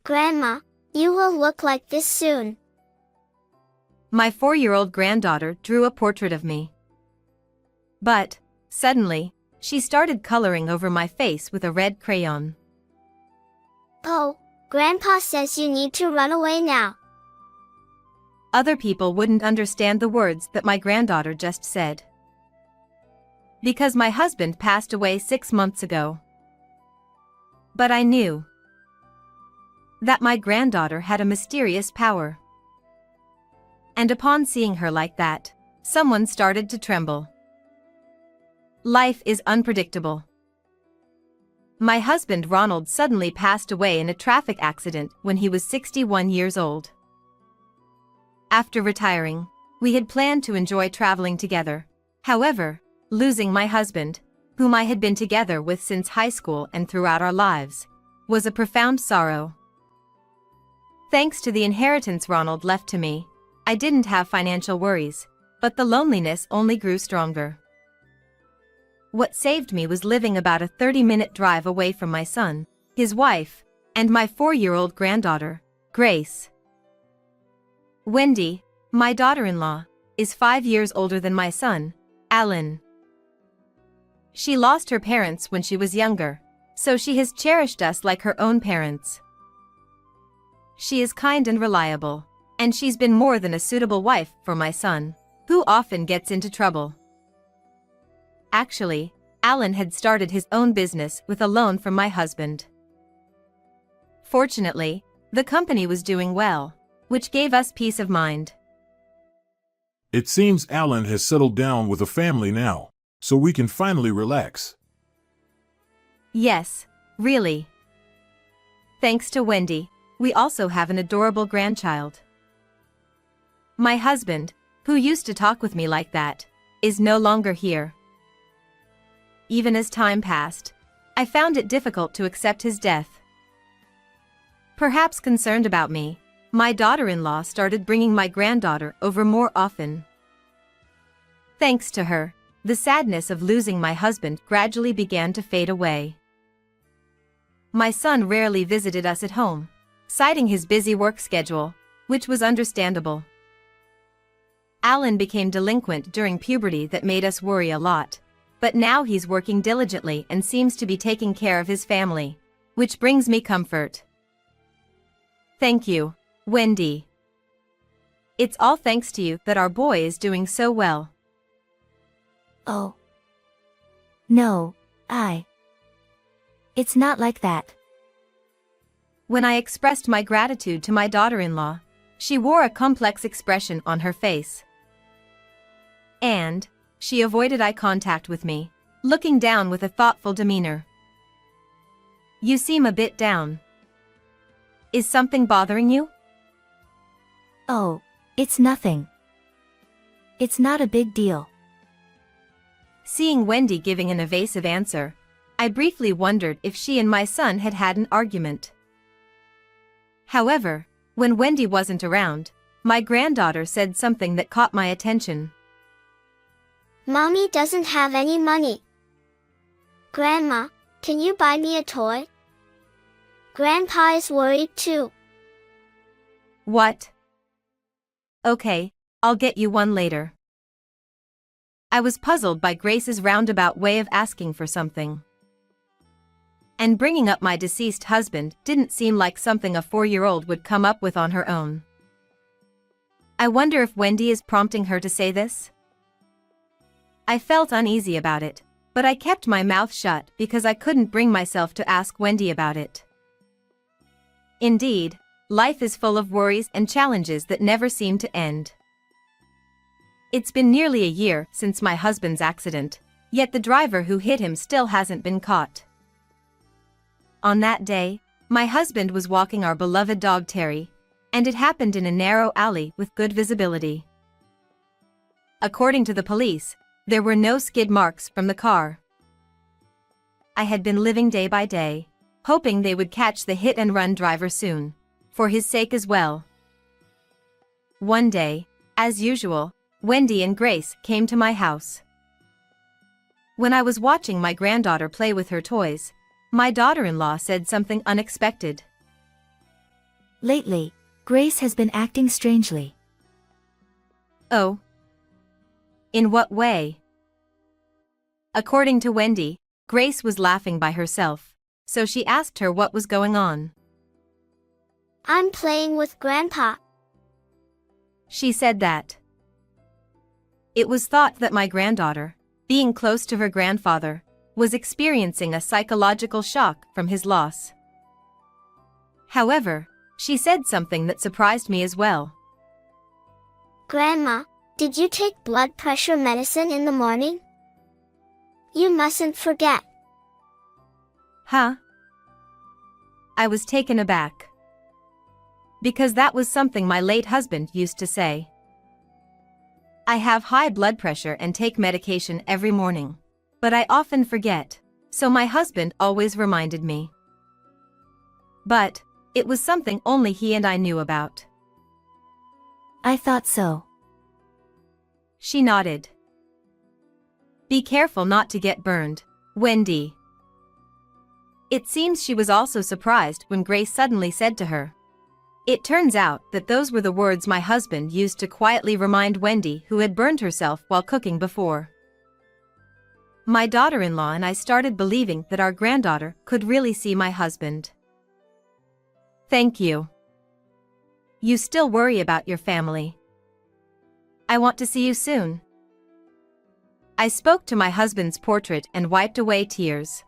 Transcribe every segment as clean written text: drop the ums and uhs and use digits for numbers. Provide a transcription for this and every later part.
Grandma, you will look like this soon. My 4-year-old granddaughter drew a portrait of me. But, suddenly, she started coloring over my face with a red crayon. Oh, Grandpa says you need to run away now. Other people wouldn't understand the words that my granddaughter just said. Because my husband passed away 6 months ago. But I knew that my granddaughter had a mysterious power. And upon seeing her like that, someone started to tremble. Life is unpredictable. My husband Ronald suddenly passed away in a traffic accident when he was 61 years old. After retiring, we had planned to enjoy traveling together. However, losing my husband, whom I had been together with since high school and throughout our lives, was a profound sorrow. Thanks to the inheritance Ronald left to me, I didn't have financial worries, but the loneliness only grew stronger. What saved me was living about a 30-minute drive away from my son, his wife, and my 4-year-old granddaughter, Grace. Wendy, my daughter-in-law, is 5 years older than my son, Alan. She lost her parents when she was younger, so she has cherished us like her own parents. She is kind and reliable, and she's been more than a suitable wife for my son, who often gets into trouble. Actually, Alan had started his own business with a loan from my husband. Fortunately, the company was doing well, which gave us peace of mind. It seems Alan has settled down with a family now, so we can finally relax. Yes, really. Thanks to Wendy, we also have an adorable grandchild. My husband, who used to talk with me like that, is no longer here. Even as time passed, I found it difficult to accept his death. Perhaps concerned about me, my daughter-in-law started bringing my granddaughter over more often. Thanks to her, the sadness of losing my husband gradually began to fade away. My son rarely visited us at home, citing his busy work schedule, which was understandable. Alan became delinquent during puberty that made us worry a lot, but now he's working diligently and seems to be taking care of his family, which brings me comfort. Thank you, Wendy. It's all thanks to you that our boy is doing so well. Oh. No, It's not like that. When I expressed my gratitude to my daughter-in-law, she wore a complex expression on her face. And she avoided eye contact with me, looking down with a thoughtful demeanor. You seem a bit down. Is something bothering you? Oh, it's nothing. It's not a big deal. Seeing Wendy giving an evasive answer, I briefly wondered if she and my son had had an argument. However, when Wendy wasn't around, my granddaughter said something that caught my attention. Mommy doesn't have any money. Grandma, can you buy me a toy? Grandpa is worried too. What? Okay, I'll get you one later. I was puzzled by Grace's roundabout way of asking for something. And bringing up my deceased husband didn't seem like something a 4-year-old would come up with on her own. I wonder if Wendy is prompting her to say this? I felt uneasy about it, but I kept my mouth shut because I couldn't bring myself to ask Wendy about it. Indeed, life is full of worries and challenges that never seem to end. It's been nearly a year since my husband's accident, yet the driver who hit him still hasn't been caught. On that day, my husband was walking our beloved dog Terry, and it happened in a narrow alley with good visibility. According to the police, there were no skid marks from the car. I had been living day by day, hoping they would catch the hit-and-run driver soon, for his sake as well. One day, as usual, Wendy and Grace came to my house. When I was watching my granddaughter play with her toys, my daughter-in-law said something unexpected. Lately, Grace has been acting strangely. Oh. In what way? According to Wendy, Grace was laughing by herself, so she asked her what was going on. I'm playing with Grandpa. She said that. It was thought that my granddaughter, being close to her grandfather, was experiencing a psychological shock from his loss. However, she said something that surprised me as well. Grandma, did you take blood pressure medicine in the morning? You mustn't forget. Huh? I was taken aback. Because that was something my late husband used to say. I have high blood pressure and take medication every morning. But I often forget, so my husband always reminded me. But it was something only he and I knew about. I thought so. She nodded. Be careful not to get burned, Wendy. It seems she was also surprised when Grace suddenly said to her. It turns out that those were the words my husband used to quietly remind Wendy, who had burned herself while cooking before. My daughter-in-law and I started believing that our granddaughter could really see my husband. Thank you. You still worry about your family. I want to see you soon. I spoke to my husband's portrait and wiped away tears.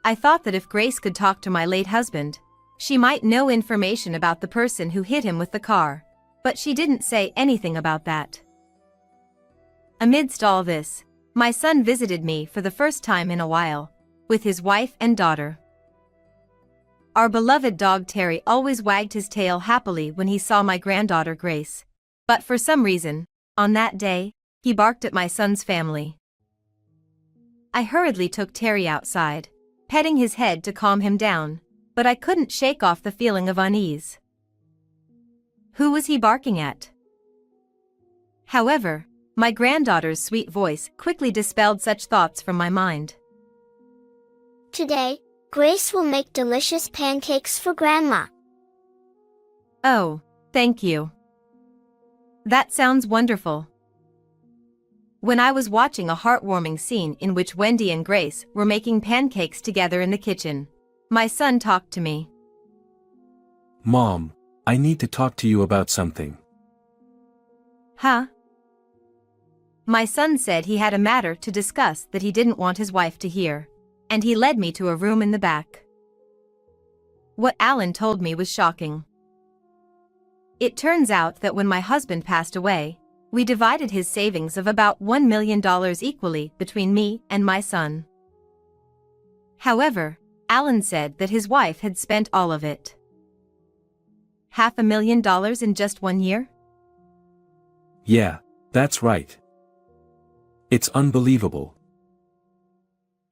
I thought that if Grace could talk to my late husband, she might know information about the person who hit him with the car, but she didn't say anything about that. Amidst all this, my son visited me for the first time in a while, with his wife and daughter. Our beloved dog Terry always wagged his tail happily when he saw my granddaughter Grace, but for some reason, on that day, he barked at my son's family. I hurriedly took Terry outside, petting his head to calm him down, but I couldn't shake off the feeling of unease. Who was he barking at? However, my granddaughter's sweet voice quickly dispelled such thoughts from my mind. Today, Grace will make delicious pancakes for Grandma. Oh, thank you. That sounds wonderful. When I was watching a heartwarming scene in which Wendy and Grace were making pancakes together in the kitchen, my son talked to me. Mom, I need to talk to you about something. Huh? My son said he had a matter to discuss that he didn't want his wife to hear, and he led me to a room in the back. What Alan told me was shocking. It turns out that when my husband passed away, we divided his savings of about $1 million equally between me and my son. However, Alan said that his wife had spent all of it. $500,000 in just 1 year? Yeah, that's right. It's unbelievable.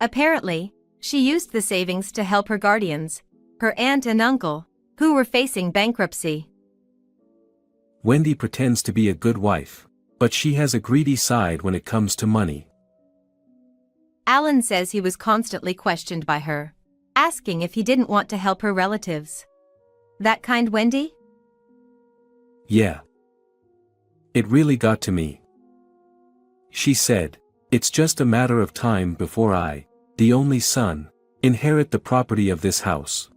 Apparently, she used the savings to help her guardians, her aunt and uncle, who were facing bankruptcy. Wendy pretends to be a good wife, but she has a greedy side when it comes to money. Alan says he was constantly questioned by her, asking if he didn't want to help her relatives. That kind, Wendy? Yeah. It really got to me. She said, "It's just a matter of time before I, the only son, inherit the property of this house.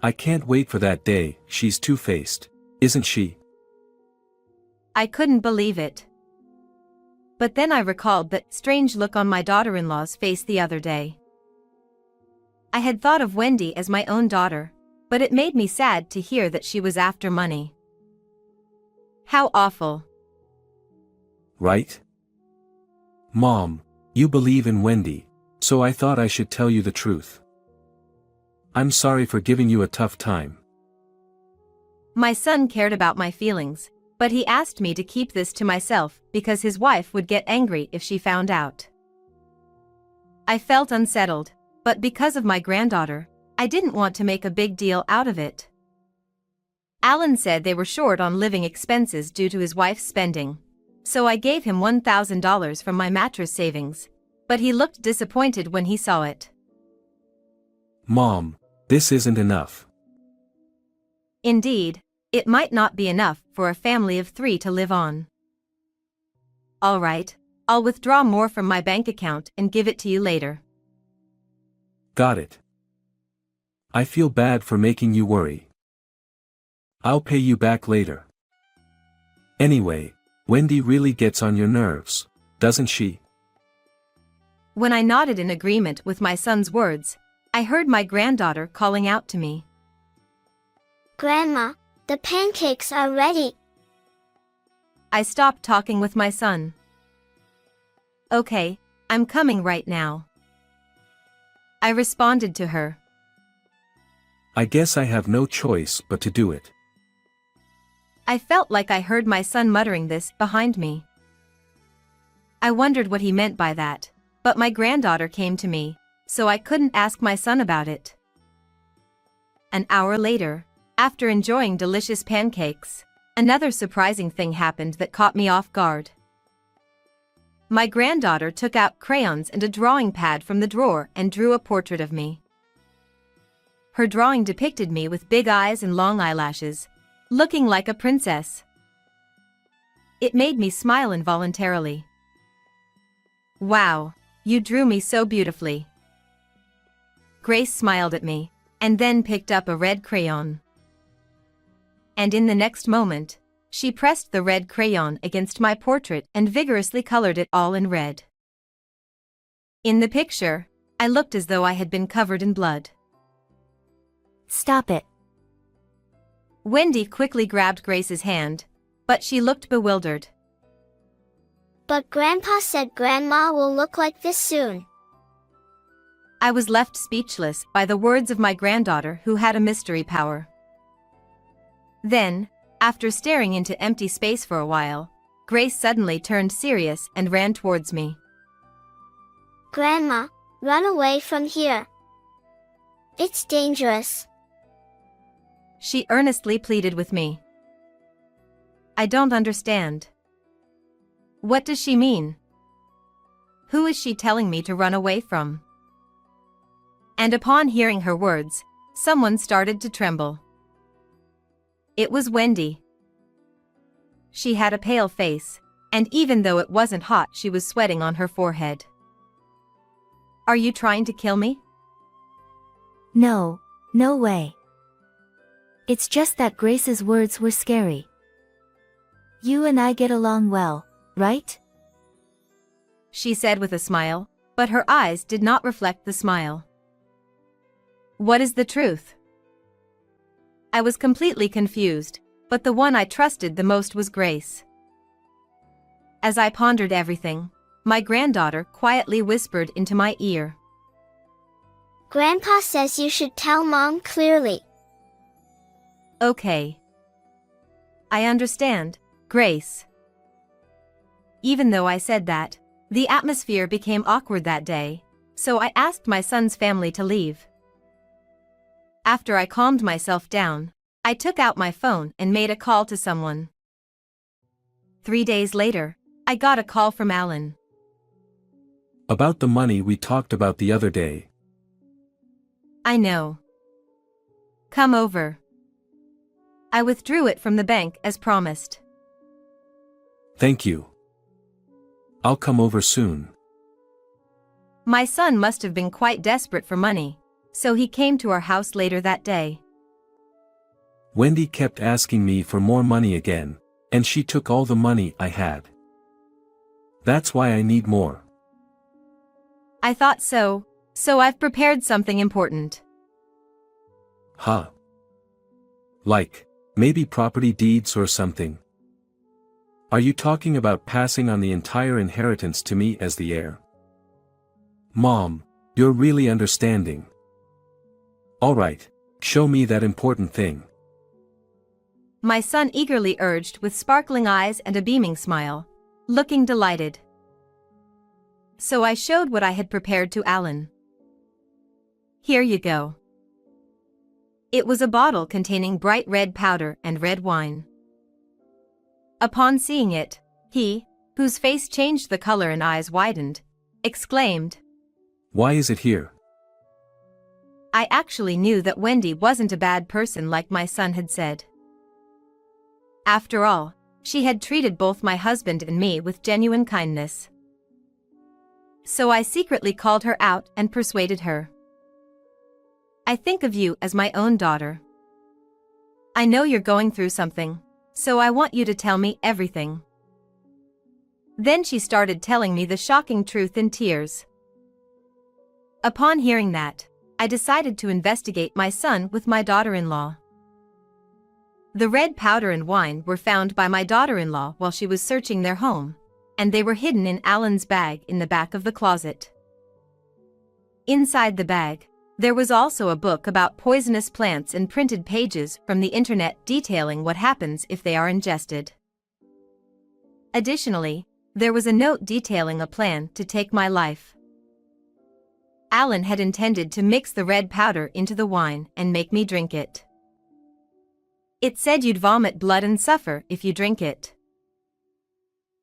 I can't wait for that day." She's two-faced, isn't she? I couldn't believe it. But then I recalled that strange look on my daughter-in-law's face the other day. I had thought of Wendy as my own daughter, but it made me sad to hear that she was after money. How awful. Right? Mom, you believe in Wendy, so I thought I should tell you the truth. I'm sorry for giving you a tough time. My son cared about my feelings, but he asked me to keep this to myself because his wife would get angry if she found out. I felt unsettled, but because of my granddaughter, I didn't want to make a big deal out of it. Alan said they were short on living expenses due to his wife's spending, so I gave him $1,000 from my mattress savings, but he looked disappointed when he saw it. Mom, this isn't enough. Indeed, it might not be enough for a family of 3 to live on. All right, I'll withdraw more from my bank account and give it to you later. Got it. I feel bad for making you worry. I'll pay you back later. Anyway, Wendy really gets on your nerves, doesn't she? When I nodded in agreement with my son's words, I heard my granddaughter calling out to me. Grandma, the pancakes are ready. I stopped talking with my son. Okay, I'm coming right now. I responded to her. I guess I have no choice but to do it. I felt like I heard my son muttering this behind me. I wondered what he meant by that, but my granddaughter came to me, so I couldn't ask my son about it. An hour later, after enjoying delicious pancakes, another surprising thing happened that caught me off guard. My granddaughter took out crayons and a drawing pad from the drawer and drew a portrait of me. Her drawing depicted me with big eyes and long eyelashes, looking like a princess. It made me smile involuntarily. Wow, you drew me so beautifully. Grace smiled at me, and then picked up a red crayon. And in the next moment, she pressed the red crayon against my portrait and vigorously colored it all in red. In the picture, I looked as though I had been covered in blood. Stop it. Wendy quickly grabbed Grace's hand, but she looked bewildered. But Grandpa said Grandma will look like this soon. I was left speechless by the words of my granddaughter who had a mystery power. Then, after staring into empty space for a while, Grace suddenly turned serious and ran towards me. Grandma, run away from here. It's dangerous. She earnestly pleaded with me. I don't understand. What does she mean? Who is she telling me to run away from? And upon hearing her words, someone started to tremble. It was Wendy. She had a pale face, and even though it wasn't hot, she was sweating on her forehead. Are you trying to kill me? No, no way. It's just that Grace's words were scary. You and I get along well, right? She said with a smile, but her eyes did not reflect the smile. What is the truth? I was completely confused, but the one I trusted the most was Grace. As I pondered everything, my granddaughter quietly whispered into my ear. Grandpa says you should tell Mom clearly. Okay. I understand, Grace. Even though I said that, the atmosphere became awkward that day, so I asked my son's family to leave. After I calmed myself down, I took out my phone and made a call to someone. 3 days later, I got a call from Alan. About the money we talked about the other day. I know. Come over. I withdrew it from the bank as promised. Thank you. I'll come over soon. My son must have been quite desperate for money, so he came to our house later that day. Wendy kept asking me for more money again, and she took all the money I had. That's why I need more. I thought so, so I've prepared something important. Huh? Like, maybe property deeds or something? Are you talking about passing on the entire inheritance to me as the heir? Mom, you're really understanding. Alright, show me that important thing. My son eagerly urged with sparkling eyes and a beaming smile, looking delighted. So I showed what I had prepared to Alan. Here you go. It was a bottle containing bright red powder and red wine. Upon seeing it, he, whose face changed the color and eyes widened, exclaimed, Why is it here? I actually knew that Wendy wasn't a bad person like my son had said. After all, she had treated both my husband and me with genuine kindness. So I secretly called her out and persuaded her. I think of you as my own daughter. I know you're going through something, so I want you to tell me everything. Then she started telling me the shocking truth in tears. Upon hearing that, I decided to investigate my son with my daughter-in-law. The red powder and wine were found by my daughter-in-law while she was searching their home, and they were hidden in Alan's bag in the back of the closet. Inside the bag, there was also a book about poisonous plants and printed pages from the internet detailing what happens if they are ingested. Additionally, there was a note detailing a plan to take my life. Alan had intended to mix the red powder into the wine and make me drink it. It said you'd vomit blood and suffer if you drink it.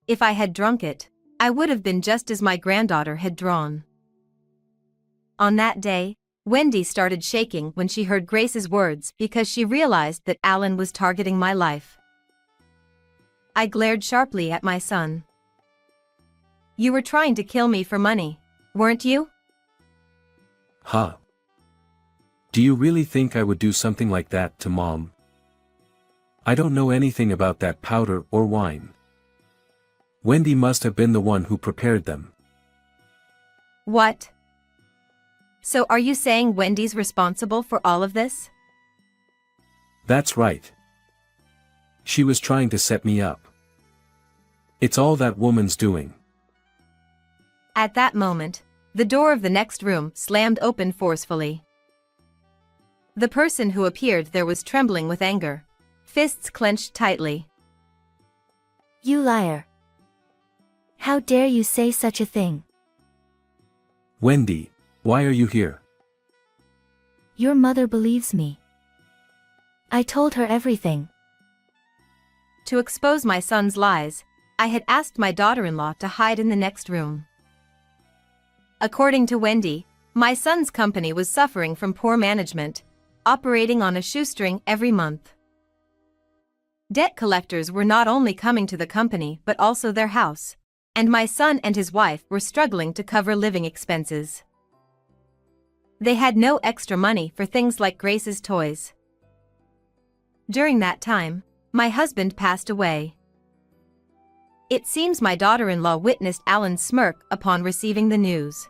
If I had drunk it, I would have been just as my granddaughter had drawn. On that day, Wendy started shaking when she heard Grace's words because she realized that Alan was targeting my life. I glared sharply at my son. You were trying to kill me for money, weren't you? Huh? Do you really think I would do something like that to Mom? I don't know anything about that powder or wine. Wendy must have been the one who prepared them. What? So are you saying Wendy's responsible for all of this? That's right. She was trying to set me up. It's all that woman's doing. At that moment, the door of the next room slammed open forcefully. The person who appeared there was trembling with anger, fists clenched tightly. You liar. How dare you say such a thing? Wendy, why are you here? Your mother believes me. I told her everything. To expose my son's lies, I had asked my daughter-in-law to hide in the next room. According to Wendy, my son's company was suffering from poor management, operating on a shoestring every month. Debt collectors were not only coming to the company but also their house, and my son and his wife were struggling to cover living expenses. They had no extra money for things like Grace's toys. During that time, my husband passed away. It seems my daughter-in-law witnessed Alan's smirk upon receiving the news.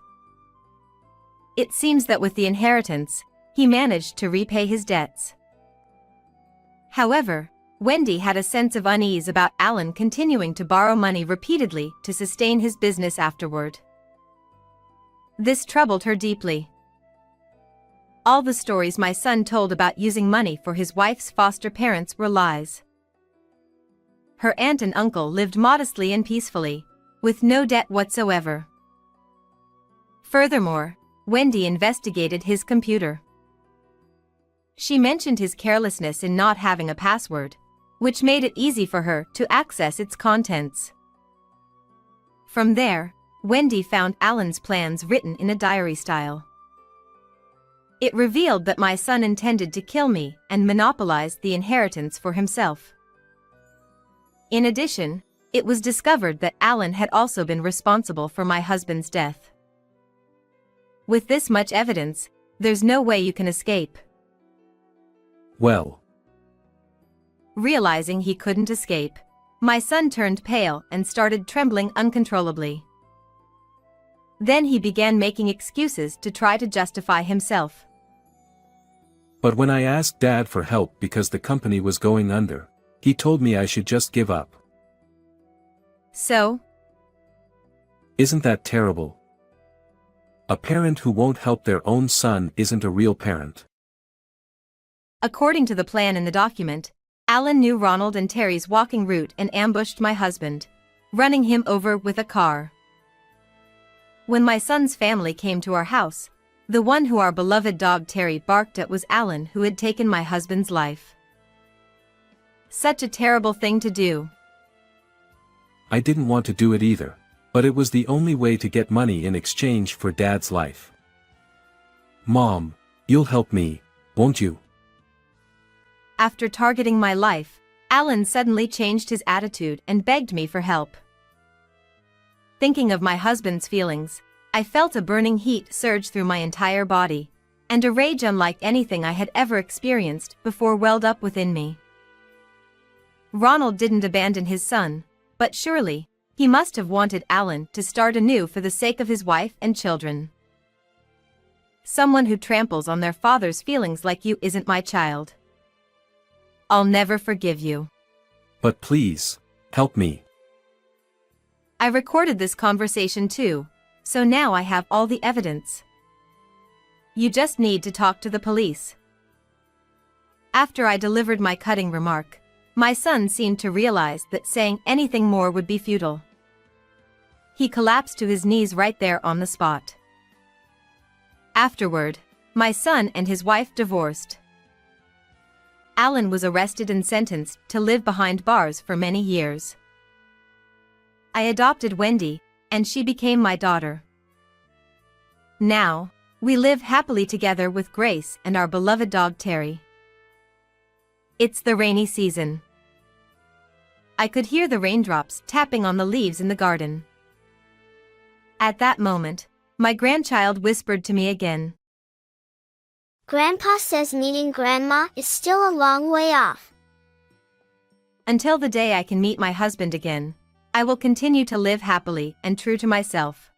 It seems that with the inheritance, he managed to repay his debts. However, Wendy had a sense of unease about Alan continuing to borrow money repeatedly to sustain his business afterward. This troubled her deeply. All the stories my son told about using money for his wife's foster parents were lies. Her aunt and uncle lived modestly and peacefully, with no debt whatsoever. Furthermore, Wendy investigated his computer. She mentioned his carelessness in not having a password, which made it easy for her to access its contents. From there, Wendy found Alan's plans written in a diary style. It revealed that my son intended to kill me and monopolize the inheritance for himself. In addition, it was discovered that Alan had also been responsible for my husband's death. With this much evidence, there's no way you can escape. Well. Realizing he couldn't escape, my son turned pale and started trembling uncontrollably. Then he began making excuses to try to justify himself. But when I asked Dad for help because the company was going under, he told me I should just give up. So? Isn't that terrible? A parent who won't help their own son isn't a real parent. According to the plan in the document, Alan knew Ronald and Terry's walking route and ambushed my husband, running him over with a car. When my son's family came to our house, the one who our beloved dog Terry barked at was Alan, who had taken my husband's life. Such a terrible thing to do. I didn't want to do it either, but it was the only way to get money in exchange for Dad's life. Mom, You'll help me, won't you? After targeting my life, Alan suddenly changed his attitude and begged me for help. Thinking of my husband's feelings, I felt a burning heat surge through my entire body, and a rage unlike anything I had ever experienced before welled up within me. Ronald didn't abandon his son, but surely, he must have wanted Alan to start anew for the sake of his wife and children. Someone who tramples on their father's feelings like you isn't my child. I'll never forgive you. But please, help me. I recorded this conversation too, so now I have all the evidence. You just need to talk to the police. After I delivered my cutting remark, my son seemed to realize that saying anything more would be futile. He collapsed to his knees right there on the spot. Afterward, my son and his wife divorced. Alan was arrested and sentenced to live behind bars for many years. I adopted Wendy, and she became my daughter. Now, we live happily together with Grace and our beloved dog Terry. It's the rainy season. I could hear the raindrops tapping on the leaves in the garden. At that moment, my grandchild whispered to me again. Grandpa says meeting Grandma is still a long way off. Until the day I can meet my husband again, I will continue to live happily and true to myself.